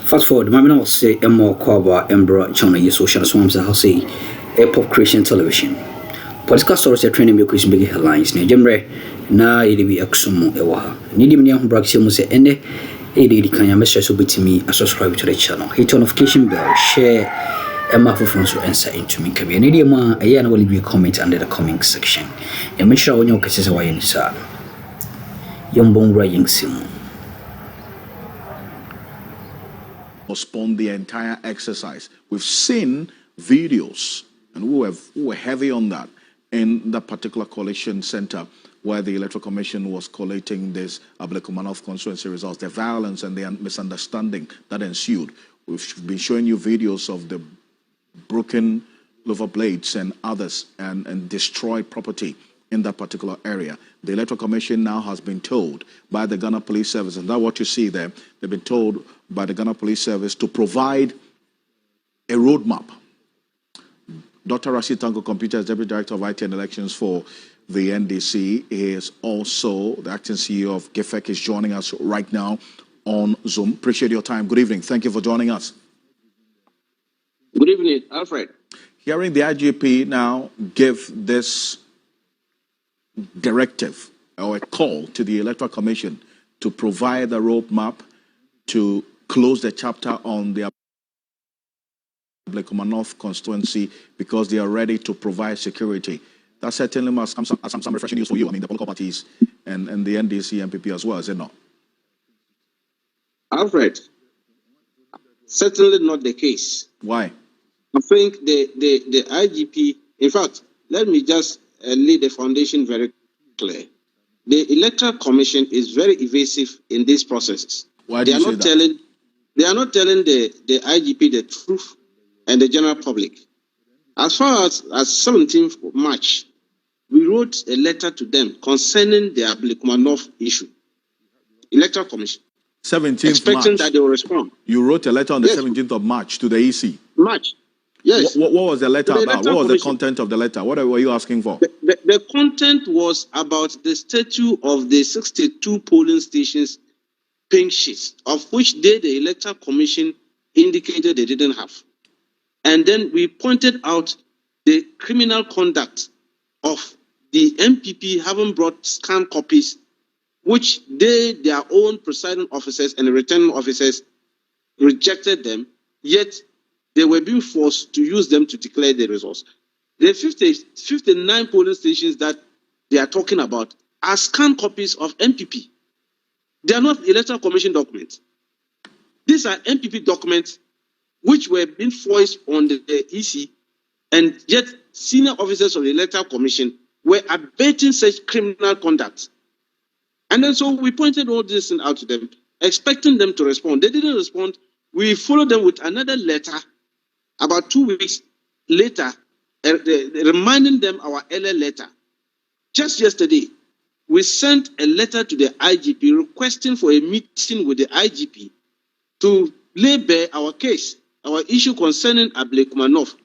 Fast forward, my man will say a more cover and brought channel your social swamps. I'll say a pop creation television. Podcast stories are training me Chris big headlines. Near Jemre, na EDB Akroma Ewaha. Need me on Braxi Muse Ende. AD Kanya message will be to me. Subscribe to the channel. Hit on notification bell. Share. Emma for friends will answer into me. Can be an idiom. I will leave you a comment under the comment section. And make sure when you catch us away in the Young Raying Sim. Postpone the entire exercise. We've seen videos, and we were heavy on that in that particular coalition center where the Electoral Commission was collating this Ablekuma constituency results, the violence and the misunderstanding that ensued. We've been showing you videos of the broken lover blades and others and destroyed property in that particular area. The Electoral Commission now has been told by the Ghana Police Service, and that's what you see there, they've been told by the Ghana Police Service to provide a roadmap. Dr. Rashid Tanko Computer is Deputy Director of IT and Elections for the NDC. He is also the acting CEO of GIFEC, is joining us right now on Zoom. Appreciate your time. Good evening. Thank you for joining us. Good evening, Alfred. Hearing the IGP now give this directive or a call to the Electoral Commission to provide a roadmap to close the chapter on the Ablekuma North constituency because they are ready to provide security. That certainly must come some refreshing news for you. I mean, the political parties and the NDC, MPP as well, is it not? Alfred, certainly not the case. Why? I think the IGP, in fact, let me just lay the foundation very clear. The Electoral Commission is very evasive in these processes. Why do you say that? They are not telling the IGP the truth and the general public. As far as 17th March, we wrote a letter to them concerning the Ablekuma North issue. Electoral Commission. 17th expecting March. That they will respond. You wrote a letter on the 17th of March to the EC. March. Yes. What was the letter about? What was the Commission. content of the letter? What were you asking for? The content was about the status of the 62 polling stations pink sheets, of which the Electoral Commission indicated they didn't have. And then we pointed out the criminal conduct of the MPP having brought scanned copies, which their own presiding officers and returning officers rejected them, yet they were being forced to use them to declare the results. The 59 polling stations that they are talking about are scanned copies of MPP. They are not Electoral Commission documents. These are MPP documents which were being forced on the EC, and yet senior officers of the Electoral Commission were abating such criminal conduct. And then so we pointed all this out to them, expecting them to respond. They didn't respond. We followed them with another letter about 2 weeks later, reminding them our earlier letter. Just yesterday, we sent a letter to the IGP requesting for a meeting with the IGP to lay bare our case, our issue concerning Ablekuma North.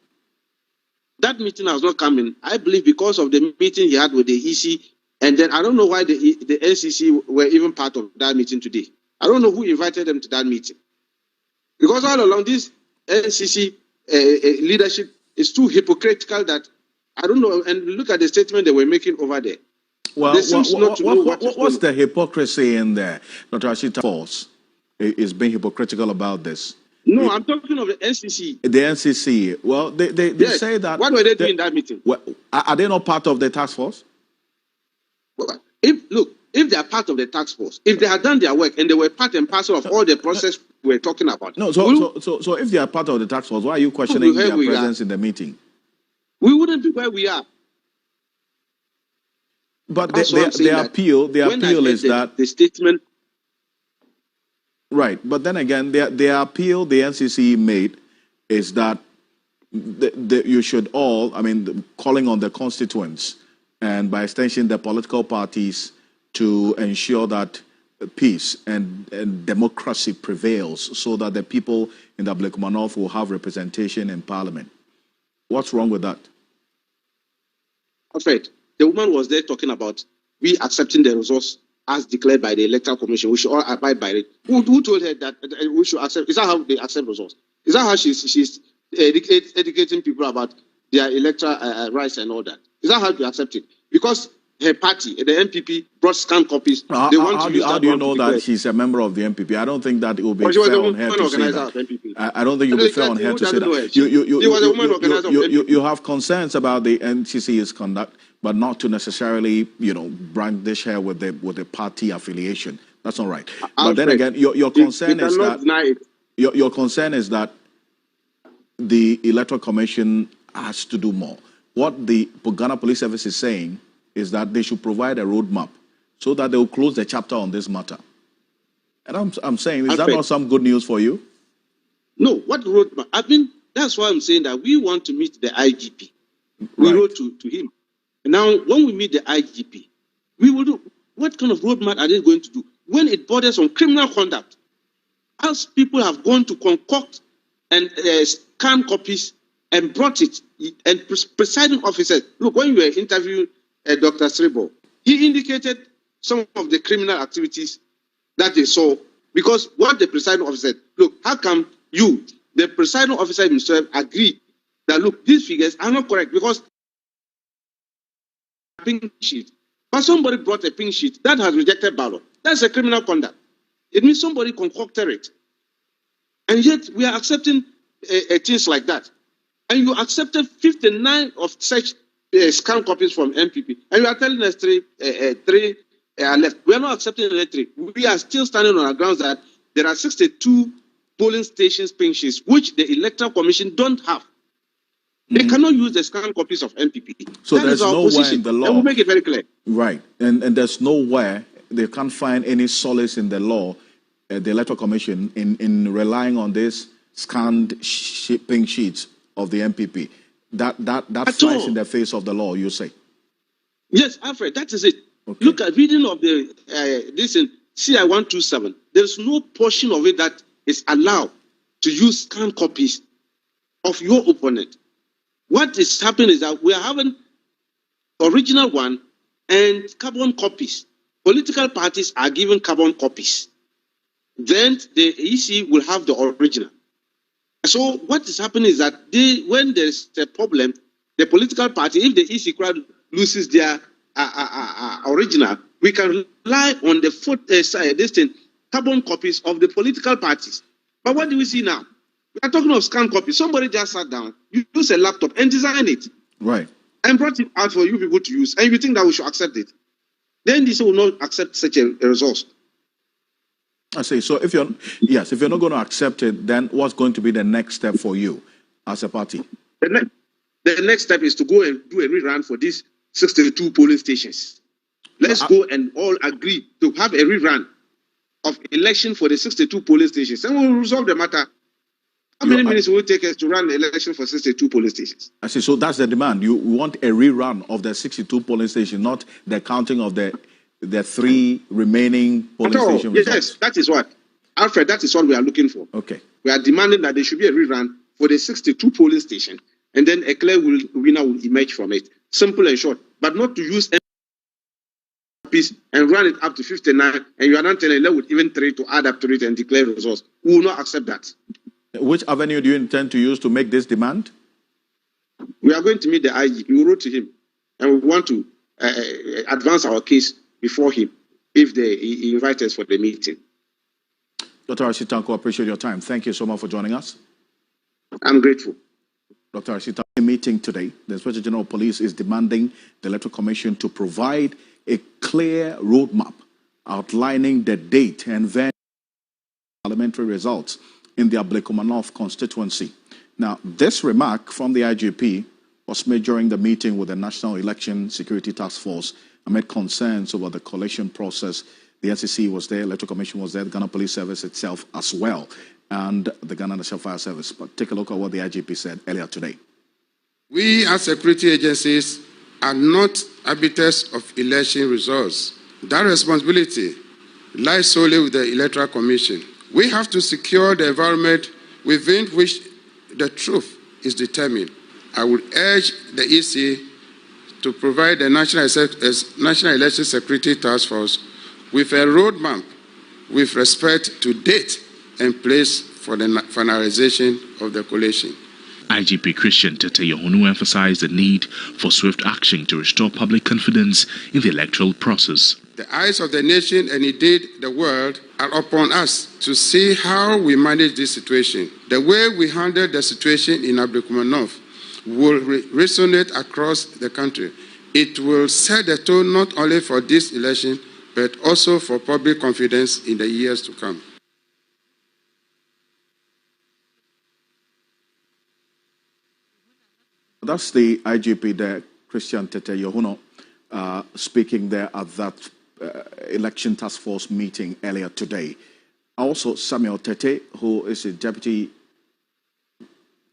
That meeting has not come in, I believe, because of the meeting he had with the EC, and then I don't know why the NCC were even part of that meeting today. I don't know who invited them to that meeting. Because all along this NCC leadership is too hypocritical that I don't know, and look at the statement they were making over there. Well, what's the hypocrisy in there? Dr. Ashita Falls is being hypocritical about this. No, I'm talking of the NCC. The NCC. Well, they yes. say that. What were they doing in that meeting? Well, are they not part of the task force? Well, if they are part of the task force, if they had done their work and they were part and parcel of all the process we're talking about. No, so if they are part of the task force, why are you questioning their presence in the meeting? We wouldn't be where we are. But the appeal is that the statement. Right, but then again, the appeal the NCC made is that you should all, I mean, calling on the constituents and by extension the political parties to ensure that peace and democracy prevails so that the people in the Ablekuma North will have representation in parliament. What's wrong with that? Alfred, the woman was there talking about we accepting the results as declared by the Electoral Commission. We should all abide by it. Who told her that we should accept? Is that how they accept results? Is that how she's educating people about their electoral rights and all that? Is that how they accept it? Because her party, the MPP, brought scanned copies. How do you know that she's a member of the MPP? I don't think that it will be fair on her to say that. I don't think it will be fair on her to say that. You have concerns about the NCC's conduct, but not to necessarily, brandish her with the party affiliation. That's not right. But then again, your concern is that your concern is that the Electoral Commission has to do more. What the Ghana Police Service is saying is that they should provide a roadmap so that they will close the chapter on this matter. And I'm saying, is that not some good news for you? No, what roadmap? I mean, that's why I'm saying that we want to meet the IGP. We wrote to him. And now, when we meet the IGP, we will do, what kind of roadmap are they going to do? When it borders on criminal conduct, as people have gone to concoct and scan copies and brought it, and presiding officers, look, when you were interviewing Dr. Sribo, he indicated some of the criminal activities that they saw, because what the presiding officer said, look, how come you, the presiding officer himself, agreed that, look, these figures are not correct because pink sheet. But somebody brought a pink sheet that has rejected ballot. That's a criminal conduct. It means somebody concocted it. And yet we are accepting things like that. And you accepted 59 of such scanned copies from MPP. And you are telling us three left. We are not accepting the three. We are still standing on our grounds that there are 62 polling stations pink sheets, which the Electoral Commission don't have. They cannot use the scanned copies of MPP. So that there's nowhere in the law. And we'll make it very clear. Right. And there's nowhere, they can't find any solace in the law, the Electoral Commission, in relying on this scanned pink sheets of the MPP. That flies in the face of the law, you say? Yes, Alfred, that is it. Okay. Look at reading of the this in CI 127. There's no portion of it that is allowed to use scanned copies of your opponent. What is happening is that we are having original one and carbon copies. Political parties are given carbon copies. Then the EC will have the original. So what is happening is that when there's a problem, the political party, if the EC crowd loses their original, we can rely on the carbon copies of the political parties. But what do we see now? We are talking of scanned copies. Somebody just sat down, you use a laptop and design it. Right. And brought it out for you people to use. And you think that we should accept it. Then this will not accept such a resource. I say, so if you're not going to accept it, then what's going to be the next step for you as a party? The next step is to go and do a rerun for these 62 polling stations. Let's go and all agree to have a rerun of election for the 62 polling stations. And we'll resolve the matter. How many minutes will it take us to run the election for 62 polling stations? I see, so that's the demand. You want a rerun of the 62 polling stations, not the counting of the 3 remaining polling station results. Yes, that is what. Alfred, that is what we are looking for. Okay. We are demanding that there should be a rerun for the 62 polling station, and then a clear winner will emerge from it. Simple and short, but not to use piece and run it up to 59, and you are not telling them with even 3 to add up to it and declare results. We will not accept that. Which avenue do you intend to use to make this demand? We are going to meet the IG. We wrote to him, and we want to advance our case before him if he invites us for the meeting. Dr. Asitanko, I appreciate your time. Thank you so much for joining us. I'm grateful. Dr. Asitanko, meeting today, the Inspector General of Police is demanding the Electoral Commission to provide a clear roadmap outlining the date and venue parliamentary results in the Ablekuma North constituency. Now, this remark from the IGP was made during the meeting with the National Election Security Task Force amid concerns over the collation process. The NCC was there, Electoral Commission was there, the Ghana Police Service itself as well, and the Ghana National Fire Service. But take a look at what the IGP said earlier today. We as security agencies are not arbiters of election results. That responsibility lies solely with the Electoral Commission. We have to secure the environment within which the truth is determined. I would urge the EC to provide the National Election Security Task Force with a roadmap with respect to date and place for the finalization of the collation. IGP Christian Tete Yohunu emphasized the need for swift action to restore public confidence in the electoral process. The eyes of the nation and indeed the world are upon us to see how we manage this situation. The way we handle the situation in Ablekuma North will resonate across the country. It will set the tone not only for this election, but also for public confidence in the years to come. That's the IGP there, Christian Tete Yohunu, speaking there at that election task force meeting earlier today. Also, Samuel Tete, who is the deputy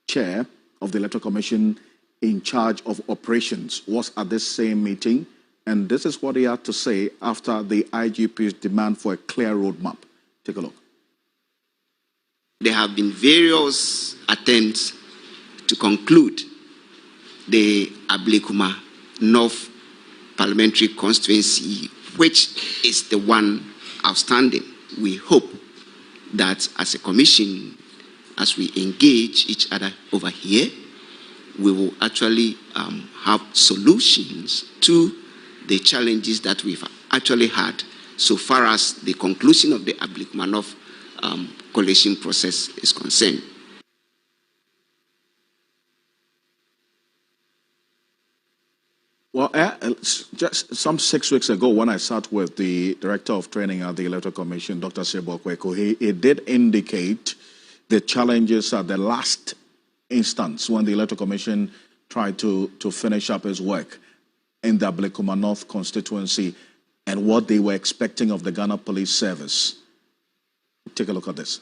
chair of the Electoral Commission in charge of operations, was at this same meeting, and this is what he had to say after the IGP's demand for a clear roadmap. Take a look. There have been various attempts to conclude the Ablekuma North Parliamentary Constituency, which is the one outstanding. We hope that as a commission, as we engage each other over here, we will actually have solutions to the challenges that we've actually had so far as the conclusion of the Ablekuma North collation process is concerned. Well, just some 6 weeks ago, when I sat with the Director of Training at the Electoral Commission, Dr. Sebo Kweko, he did indicate the challenges at the last instance when the Electoral Commission tried to finish up his work in the Ablekuma North constituency and what they were expecting of the Ghana Police Service. Take a look at this.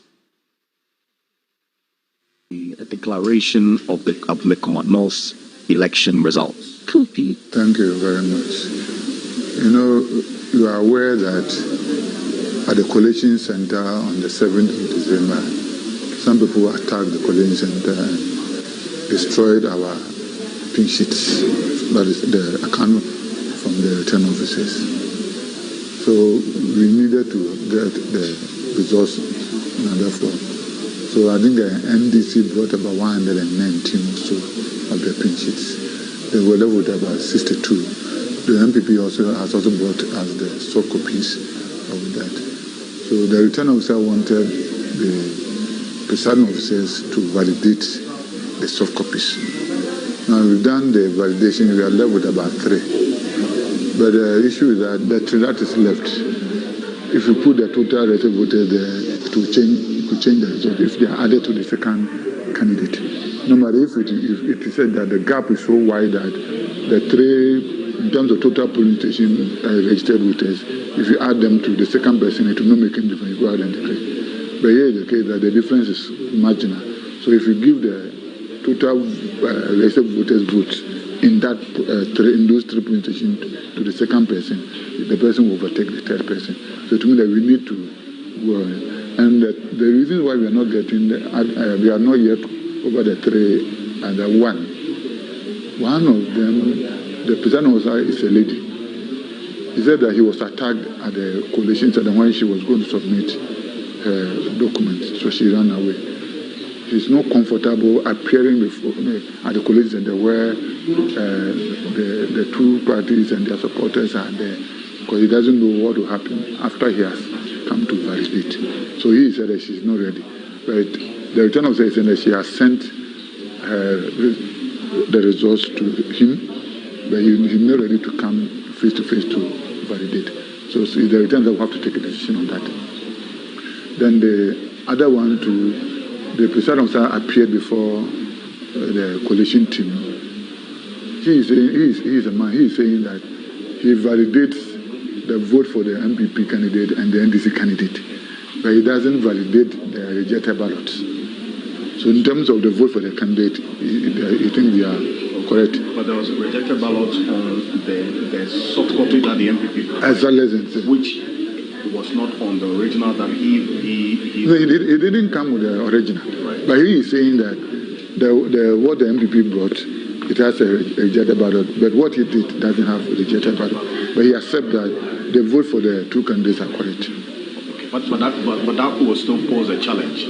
A declaration of the Ablekuma North election results. Thank you very much. You know, you are aware that at the collation center on the 7th of December, some people attacked the collation center and destroyed our pink sheets, that is the account from the return officers. So we needed to get the results in another form. So I think the NDC brought about 119 or so of the pink sheets. They were left with about 62. The MPP has also brought us the soft copies of that. So the return officer wanted the presiding officers to validate the soft copies. Now we've done the validation, we are left with about 3. But the issue is that the 3 that is left, if you put the total registered voters there, it will change the result if they are added to the second candidate. No matter if it is said that the gap is so wide that the 3, in terms of total polling station registered voters, if you add them to the second person, it will not make any difference. You go ahead and declare. But here is the case that the difference is marginal. So if you give the total registered voters votes in that in those 3 polling stations to the second person, the person will overtake the third person. So to me that we need to go on. And the reason why we are not getting, we are not yet over the 3 and the 1. One of them, the president officer is a lady. He said that he was attacked at the collation center when she was going to submit her documents, so she ran away. She's not comfortable appearing before at the collation center where the 2 parties and their supporters are there, because he doesn't know what will happen after he has come to validate. So he said that she's not ready. But the return officer said that she has sent the results to him, but he's not ready to come face to face to validate. So the return officer will have to take a decision on that. Then the other one, the presiding officer appeared before the coalition team. He is a man. He is saying that he validates the vote for the MPP candidate and the NDC candidate, but he doesn't validate the rejected ballots. So in terms of the vote for the candidate, you think we are correct? But there was a rejected ballot on the soft copy that the MPP provided, as well as which was not on the original that he... No, it didn't come with the original. Right. But he is saying that what the MPP brought, it has a rejected ballot, but what he did doesn't have a rejected ballot. But he accepts that the vote for the two candidates are correct. Okay. But that will still pose a challenge.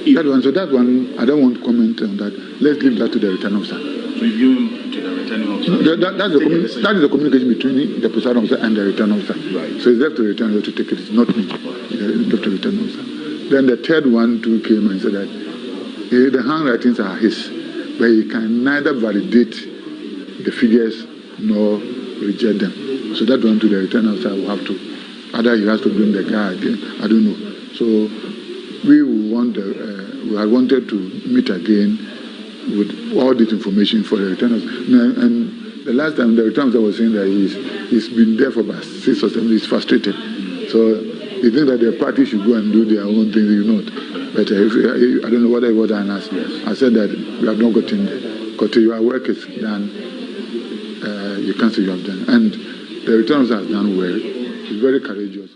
That one, I don't want to comment on that. Let's leave that to the returning officer. Review him to the returning officer. That is the communication between the presiding officer and the returning officer. Right. So it's left to the returning officer to take it. It's not me. It's left to the returning officer. Then the third one too came and said that the handwritings are his, but he can neither validate the figures nor reject them. So that one to the returning officer will have to, either he has to bring the guy again. I don't know. So we had wanted to meet again with all this information for the return officer. And the last time the return officer was saying that he's been there for about 6 or 7 years, he's frustrated. So he thinks that the party should go and do their own thing, But I don't know what I was and asked. I said that we have not gotten there. Because your work is done, you can't say you have done. And the return officer has done well. He's very courageous.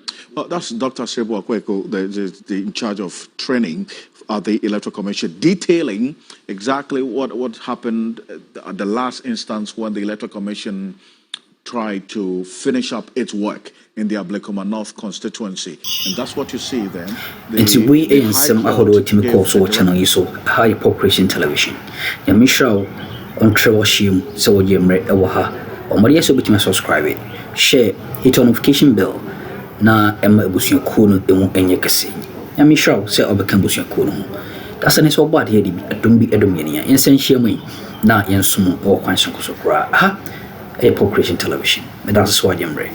That's Dr. Sebo Akweko, the in charge of training at the Electoral Commission, detailing exactly what happened at the last instance when the Electoral Commission tried to finish up its work in the Ablekuma North constituency. And that's what you see then. We in some Ahodo Timiko so channel you so high population television. Yamisha on Trevor so Yemre Ewaha or Maria so between subscribe, share, hit on notification bell. Na Emma Busia Kuno and Kesi. Yamisha say Obekan Busia Kuno. That's an so bad here, don't be a dominion, essential me. Na Yansum or Quanson Kusokra. A population television. And that's why I'm ready.